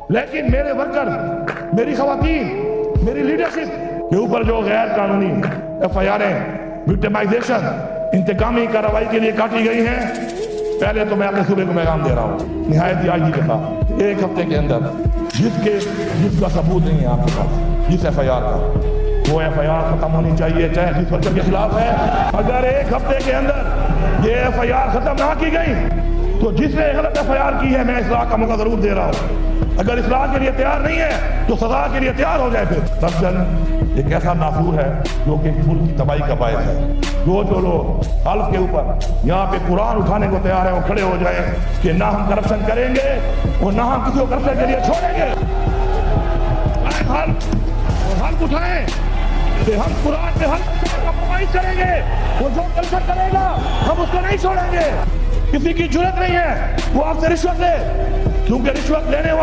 لیکن میرے ورکر، میری خواتین، میری لیڈرشپ کے اوپر جو غیر قانونی ایف آئی آریں وکٹمائزیشن انتقامی کارروائی کے لیے کاٹی گئی ہیں، پہلے تو میں اپنے صوبے کو پیغام دے رہا ہوں نہایت ہی عاجزی کے ساتھ، ایک ہفتے کے اندر جس کا ثبوت نہیں ہے آپ کے پاس، جس ایف آئی آر کا، وہ ایف آئی آر ختم ہونی چاہیے، چاہے جس ورکر کے خلاف ہے۔ اگر ایک ہفتے کے اندر یہ ایف آئی آر ختم نہ کی گئی تو جس نے غلط ایف آئی آر کی ہے، میں اصلاح کا موقع ضرور دے رہا ہوں۔ اگر اصلاح کے لیے تیار نہیں ہے تو سزا کے لیے تیار ہو جائے۔ پھر دراصل ایک ایسا نافور ہے جو کہ ملک کی تباہی کا باعث ہے۔ جو لوگ حلف کے اوپر یہاں پہ قرآن اٹھانے کو تیار ہیں، وہ کھڑے ہو جائیں کہ نہ ہم کرپشن کریں گے اور نہ ہم کسی کو کرپشن کے لیے چھوڑیں گے۔ حلف اٹھائیں کہ ہم قرآن پہ حلف کمپرومائز کریں گے، وہ جو کرپشن کرے گا ہم اس کو نہیں چھوڑیں گے۔ کسی کی جرات نہیں ہے وہ آپ سے رشوت لے، کیونکہ رشوت لینے والا